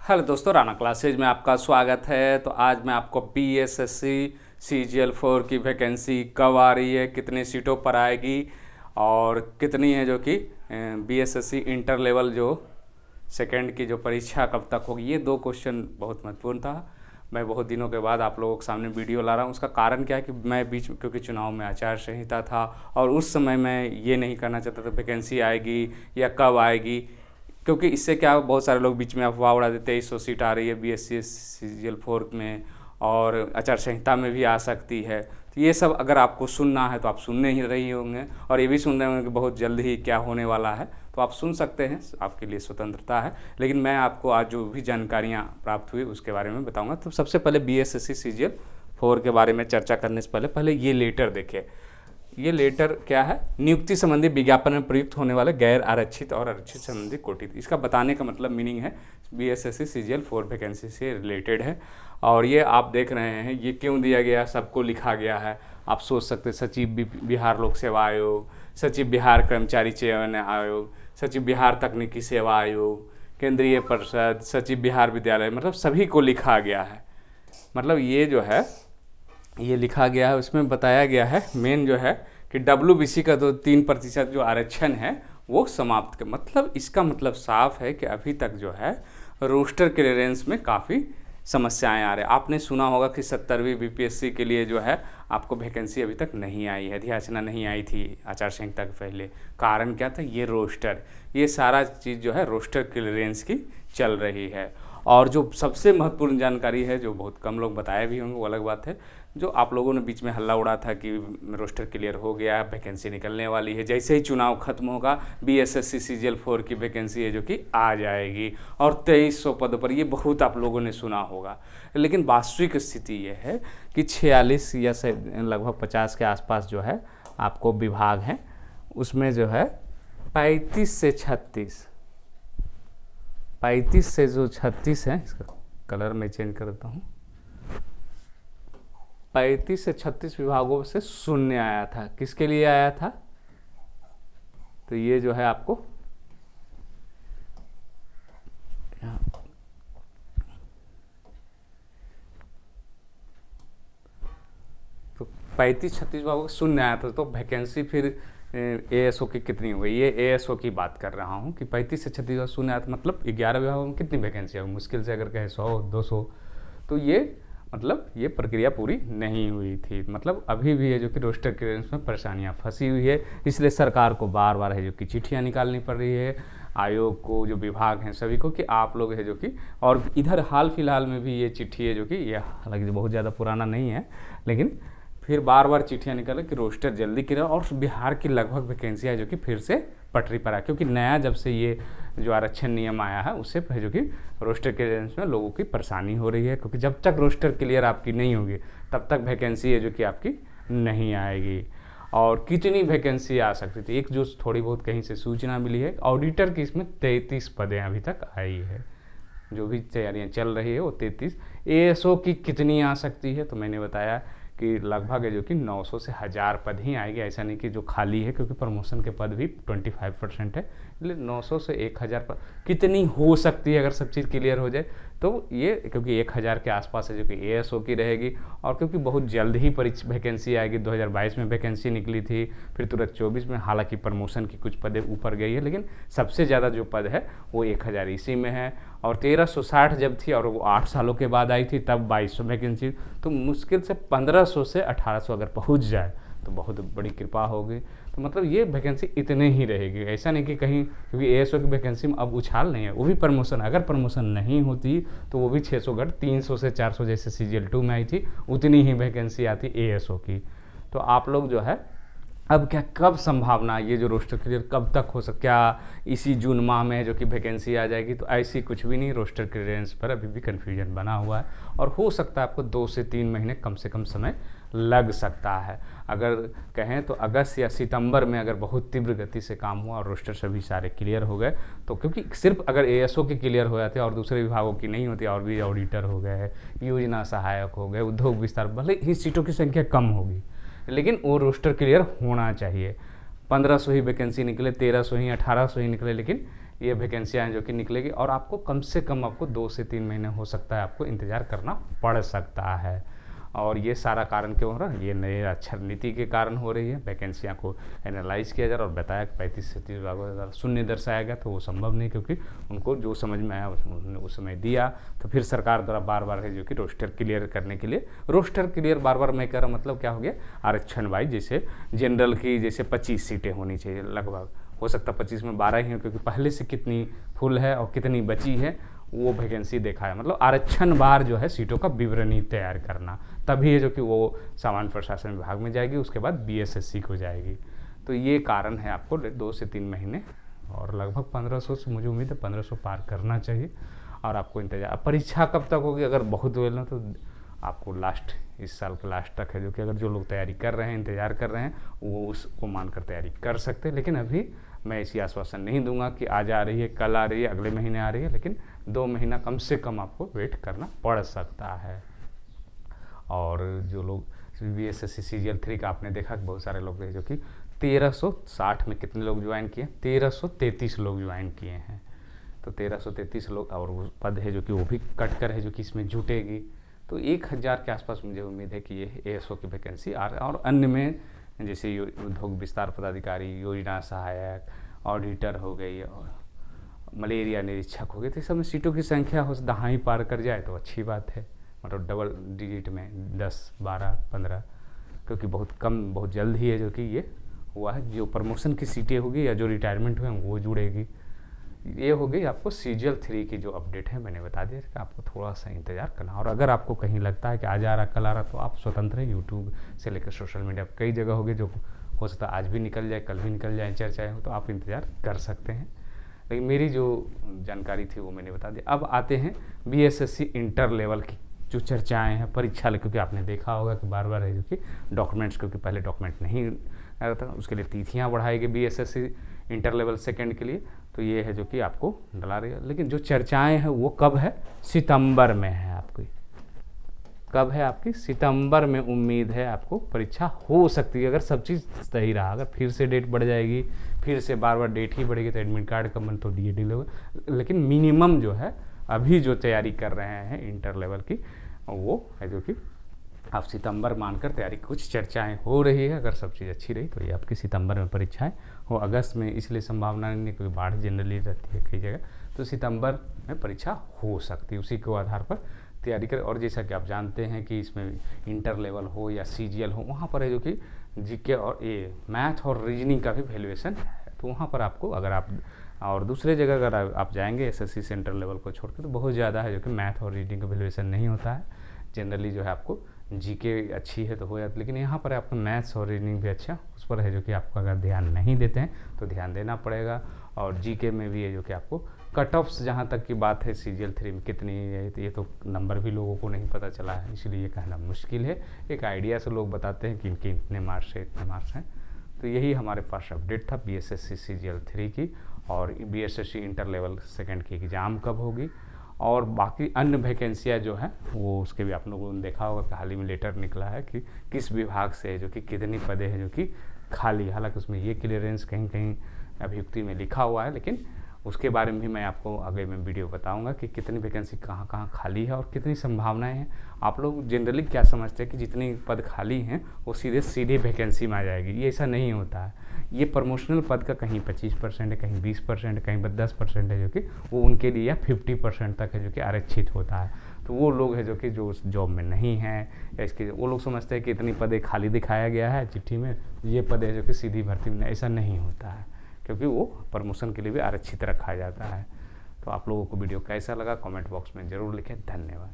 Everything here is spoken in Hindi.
हेलो दोस्तों, राणा क्लासेज में आपका स्वागत है। तो आज मैं आपको बीएसएससी CGL4 की वैकेंसी कब आ रही है, कितनी सीटों पर आएगी और कितनी है जो कि बीएसएससी इंटर लेवल जो सेकेंड की जो परीक्षा कब तक होगी, ये दो क्वेश्चन बहुत महत्वपूर्ण था। मैं बहुत दिनों के बाद आप लोगों के सामने वीडियो ला रहा हूँ। उसका कारण क्या है कि मैं बीच में, क्योंकि चुनाव में आचार संहिता था और उस समय मैं ये नहीं करना चाहता था वैकेंसी आएगी या कब आएगी, क्योंकि इससे क्या बहुत सारे लोग बीच में अफवाह उड़ा देते हैं 2300 सीट आ रही है BSc CGL4 में और आचार संहिता में भी आ सकती है। तो ये सब अगर आपको सुनना है तो आप सुनने ही रही होंगे और ये भी सुन रहे होंगे कि बहुत जल्द ही क्या होने वाला है, तो आप सुन सकते हैं, आपके लिए स्वतंत्रता है। लेकिन मैं आपको आज जो भी जानकारियाँ प्राप्त हुई उसके बारे में बताऊँगा। तो सबसे पहले BSSC CGL4 के बारे में चर्चा करने से पहले ये लेटर देखिए। ये लेटर क्या है? नियुक्ति संबंधी विज्ञापन में प्रयुक्त होने वाले गैर आरक्षित और आरक्षित संबंधी कोटि। इसका बताने का मतलब मीनिंग है BSSC CGL4 वैकेंसी से रिलेटेड है। और ये आप देख रहे हैं ये क्यों दिया गया, सबको लिखा गया है। आप सोच सकते हैं सचिव बिहार लोक सेवा आयोग, सचिव बिहार कर्मचारी चयन आयोग, सचिव बिहार तकनीकी सेवा आयोग, केंद्रीय परिषद, सचिव बिहार विद्यालय, मतलब सभी को लिखा गया है। मतलब ये जो है ये लिखा गया है, उसमें बताया गया है मेन जो है कि WBC का तो 3% जो आरक्षण है वो समाप्त कर, मतलब इसका मतलब साफ है कि अभी तक जो है रोस्टर क्लियरेंस में काफ़ी समस्याएं आ रही हैं। आपने सुना होगा कि 70वीं BPSC के लिए जो है आपको वैकेंसी अभी तक नहीं आई है, अधियाचना नहीं आई थी आचार संहिता के पहले। कारण क्या था? ये रोस्टर, ये सारा चीज़ जो है रोस्टर क्लियरेंस की चल रही है। और जो सबसे महत्वपूर्ण जानकारी है, जो बहुत कम लोग बताए भी होंगे वो अलग बात है, जो आप लोगों ने बीच में हल्ला उड़ा था कि रोस्टर क्लियर हो गया, वैकेंसी निकलने वाली है, जैसे ही चुनाव खत्म होगा BSSC CGL4 की वैकेंसी है जो कि आ जाएगी और 2300 पदों पर, ये बहुत आप लोगों ने सुना होगा। लेकिन वास्तविक स्थिति ये है कि 46 या से लगभग 50 के आसपास जो है आपको विभाग हैं, उसमें जो है 35 से 36 है, इसका कलर मैं चेंज कर देता हूँ। 35 से 36 विभागों से शून्य आया था। किसके लिए आया था? तो ये जो है आपको तो 35-36 विभागों से शून्य आया था। तो वैकेंसी फिर ASO की कितनी हो गई? ये ASO की बात कर रहा हूँ कि 35 से 36 शून्य आया था, मतलब 11 विभागों में कितनी वैकेंसी होगी? मुश्किल से अगर कहें 100-200। तो ये मतलब ये प्रक्रिया पूरी नहीं हुई थी, मतलब अभी भी है जो कि रोस्टर क्लियरेंस में परेशानियां फंसी हुई है। इसलिए सरकार को बार बार है जो कि चिट्ठियां निकालनी पड़ रही है आयोग को, जो विभाग हैं सभी को, कि आप लोग है जो कि, और इधर हाल फिलहाल में भी ये चिट्ठी है जो कि ये हालांकि बहुत ज़्यादा पुराना नहीं है, लेकिन फिर बार बार चिट्ठियाँ निकले कि रोस्टर जल्दी क्लियर, और बिहार की लगभग वैकेंसियाँ जो कि फिर से पटरी पर आया, क्योंकि नया जब से ये जो आरक्षण नियम आया है उससे जो कि रोस्टर क्लियरेंस में लोगों की परेशानी हो रही है, क्योंकि जब तक रोस्टर क्लियर आपकी नहीं होगी तब तक वैकेंसी है जो कि आपकी नहीं आएगी। और कितनी वैकेंसी आ सकती थी? एक जो थोड़ी बहुत कहीं से सूचना मिली है, ऑडिटर की इसमें 33 पदें अभी तक आई है, जो भी तैयारियां चल रही है वो 33। ASO की कितनी आ सकती है? तो मैंने बताया कि लगभग है जो कि 900 से 1000 पद ही आएंगे। ऐसा नहीं कि जो खाली है, क्योंकि प्रमोशन के पद भी 25% है, इसलिए 900 से 1000 पद कितनी हो सकती है अगर सब चीज़ क्लियर हो जाए तो। ये क्योंकि 1000 के आसपास है जो कि ASO की रहेगी, और क्योंकि बहुत जल्द ही वैकेंसी आएगी। 2022 में वैकेंसी निकली थी, फिर तुरंत 24 में, हालांकि प्रमोशन की कुछ पदें ऊपर गई है, लेकिन सबसे ज़्यादा जो पद है वो 1000 इसी में है। और 1360 जब थी और वो 8 सालों के बाद आई थी तब 2200 वैकेंसी। तो मुश्किल से 1500 से 1800 अगर पहुंच जाए तो बहुत बड़ी कृपा होगी। तो मतलब ये वैकेंसी इतने ही रहेगी, ऐसा नहीं कि कहीं, क्योंकि ASO की वैकेंसी में अब उछाल नहीं है, वो भी प्रमोशन, अगर प्रमोशन नहीं होती तो वो भी 600 घट 300 से 400 जैसे CGL2 में आई थी उतनी ही वैकेंसी आती ASO की। तो आप लोग जो है अब क्या, कब संभावना ये जो रोस्टर क्लियर कब तक हो सकता? क्या इसी जून माह में जो कि वैकेंसी आ जाएगी? तो ऐसी कुछ भी नहीं, रोस्टर क्लियरेंस पर अभी भी कन्फ्यूजन बना हुआ है और हो सकता है आपको 2 से 3 महीने कम से कम समय लग सकता है। अगर कहें तो अगस्त या सितंबर में अगर बहुत तीव्र गति से काम हुआ और रोस्टर सभी सारे क्लियर हो गए तो, क्योंकि सिर्फ अगर ASO के क्लियर हो जाते और दूसरे विभागों की नहीं होती, और भी ऑडिटर हो गए, योजना सहायक हो गए, उद्योग विस्तार, भले ही सीटों की संख्या कम होगी लेकिन वो रोस्टर क्लियर होना चाहिए। 1500 ही वैकेंसी निकले, 1300 ही, 1800 ही निकले, लेकिन ये वैकेंसियाँ हैं जो कि निकलेगी, और आपको कम से कम आपको 2 से 3 महीने हो सकता है आपको इंतज़ार करना पड़ सकता है। और ये सारा कारण क्यों हो रहा है? ये नए अक्षर नीति के कारण हो रही है। वैकेंसियाँ को एनालाइज़ किया जा रहा और बताया कि 35 से 30 विभागों का शून्य दर्शाया गया, तो वो संभव नहीं, क्योंकि उनको जो समझ में आया उन्होंने उस समय दिया। तो फिर सरकार द्वारा बार बार है जो कि रोस्टर क्लियर करने के लिए, रोस्टर क्लियर बार बार मैं कह रहा, मतलब क्या हो गया, आरक्षण वाइज, जैसे जनरल की जैसे 25 सीटें होनी चाहिए लगभग, हो सकता 25 में 12 ही हो, क्योंकि पहले से कितनी फुल है और कितनी बची है वो वैकेंसी देखा है। मतलब आरक्षण बार जो है सीटों का विवरणी तैयार करना, तभी है जो कि वो सामान्य प्रशासन विभाग में जाएगी, उसके बाद बीएसएससी को जाएगी। तो ये कारण है आपको 2 से 3 महीने, और लगभग 1500 से मुझे उम्मीद है 1500 पार करना चाहिए। और आपको इंतजार, परीक्षा कब तक होगी, अगर बहुत वेल ना तो आपको लास्ट, इस साल के लास्ट तक है, जो कि अगर जो लोग तैयारी कर रहे हैं, इंतज़ार कर रहे हैं, वो उसको मानकर तैयारी कर सकते हैं। लेकिन अभी मैं ऐसी आश्वासन नहीं दूंगा कि आज आ रही है, कल आ रही है, अगले महीने आ रही है, लेकिन 2 महीना कम से कम आपको वेट करना पड़ सकता है। और जो लोग बीएसएससी सीजीएल 3 का आपने देखा कि बहुत सारे लोग हैं जो कि 1360 में कितने लोग ज्वाइन किए, 1333 लोग ज्वाइन किए हैं। तो 1333 लोग, और वो पद है जो कि वो भी कट कर है जो कि इसमें जुटेगी। तो 1000 के आसपास मुझे उम्मीद है कि ये एएसओ की वैकेंसी और अन्य में जैसे उद्योग विस्तार पदाधिकारी, योजना सहायक, ऑडिटर हो गई, और मलेरिया निरीक्षक हो गए, तो इस सब में सीटों की संख्या हो दहाई पार कर जाए तो अच्छी बात है, मतलब डबल डिजिट में 10, 12, 15, क्योंकि बहुत कम, बहुत जल्द ही है जो कि ये हुआ है। जो प्रमोशन की सीटें होगी या जो रिटायरमेंट हुए वो जुड़ेगी। ये हो गई आपको सीजीएल 3 की जो अपडेट है, मैंने बता दिया कि आपको थोड़ा सा इंतजार करना। और अगर आपको कहीं लगता है कि आज आ रहा कल आ रहा, तो आप स्वतंत्र हैं, यूट्यूब से लेकर सोशल मीडिया पर कई जगह होगी, जो हो सकता है आज भी निकल जाए, कल भी निकल जाए, चर्चाएँ हो, तो आप इंतज़ार कर सकते हैं। लेकिन मेरी जो जानकारी थी वो मैंने बता दी। अब आते हैं बीएसएससी इंटर लेवल की जो चर्चाएं हैं परीक्षा, क्योंकि आपने देखा होगा कि बार बार है जो कि डॉक्यूमेंट्स, क्योंकि पहले डॉक्यूमेंट नहीं आया था, उसके लिए तिथियां बढ़ाई गई बीएसएससी इंटर लेवल सेकेंड के लिए, तो ये है जो कि आपको डला रही है। लेकिन जो चर्चाएं हैं वो कब है, सितंबर में है आपकी, कब है आपकी, सितंबर में उम्मीद है आपको परीक्षा हो सकती है, अगर सब चीज़ सही रहा। अगर फिर से डेट बढ़ जाएगी, फिर से बार बार डेट ही बढ़ेगी, तो एडमिट कार्ड का मन तो डीए होगा। लेकिन मिनिमम जो है अभी जो तैयारी कर रहे हैं इंटर लेवल की, वो है जो कि आप सितंबर मानकर तैयारी, कुछ चर्चाएं हो रही है, अगर सब चीज़ अच्छी रही तो ये आपकी सितंबर में परीक्षाएं हो। अगस्त में इसलिए संभावना नहीं है क्योंकि बाढ़ जनरली रहती है कई जगह, तो सितंबर में परीक्षा हो सकती है, उसी के आधार पर तैयारी करें। और जैसा कि आप जानते हैं कि इसमें इंटर लेवल हो या सीजीएल हो, वहाँ पर है जो कि जीके और ये मैथ और रीजनिंग का भी वैल्यूएशन है, तो वहाँ पर आपको, अगर आप और दूसरे जगह अगर आप जाएंगे एसएससी सेंटर लेवल को छोड़ के, तो बहुत ज़्यादा है जो कि मैथ और रीडिंग का वैल्यूएशन नहीं होता है। जनरली जो है आपको जीके अच्छी है तो हो जाता, लेकिन यहाँ पर आपको मैथ्स और रीडिंग भी अच्छा, उस पर है जो कि आपको अगर ध्यान नहीं देते हैं तो ध्यान देना पड़ेगा। और जीके में भी है जो कि आपको कट ऑफ्स, जहाँ तक की बात है सीजीएल 3 में कितनी है, ये तो नंबर भी लोगों को नहीं पता चला है, इसलिए ये कहना मुश्किल है। एक आइडिया से लोग बताते हैं कि इनके इतने मार्क्स है, इतने मार्क्स हैं। तो यही हमारे पास अपडेट था बीएसएससी सीजीएल 3 की, और बीएसएससी इंटर लेवल सेकेंड की एग्ज़ाम कब होगी, और बाकी अन्य वैकेंसियाँ जो हैं वो उसके भी आप लोगों ने देखा होगा कि हाल ही में लेटर निकला है कि किस विभाग से है जो कि कितनी पदें हैं जो कि खाली, हालांकि उसमें ये क्लियरेंस कहीं कहीं अभियुक्ति में लिखा हुआ है, लेकिन उसके बारे में भी मैं आपको आगे में वीडियो बताऊंगा कि कितनी वैकेंसी कहाँ कहाँ खाली है और कितनी संभावनाएं हैं। आप लोग जनरली क्या समझते हैं कि जितनी पद खाली हैं वो सीधे सीधे वैकेंसी में आ जाएगी, ये ऐसा नहीं होता है। ये प्रमोशनल पद का कहीं 25% है, कहीं 20% है, कहीं 10% है जो कि वो उनके लिए, या 50% तक है जो कि आरक्षित होता है। तो वो लोग हैं जो कि जो उस जॉब में नहीं हैं, या इसके वो लोग समझते हैं कि इतनी पदें खाली दिखाया गया है चिट्ठी में, ये पद है जो कि सीधी भर्ती में, ऐसा नहीं होता है, क्योंकि वो प्रमोशन के लिए भी आरक्षित रखा जाता है। तो आप लोगों को वीडियो कैसा लगा कमेंट बॉक्स में ज़रूर लिखें। धन्यवाद।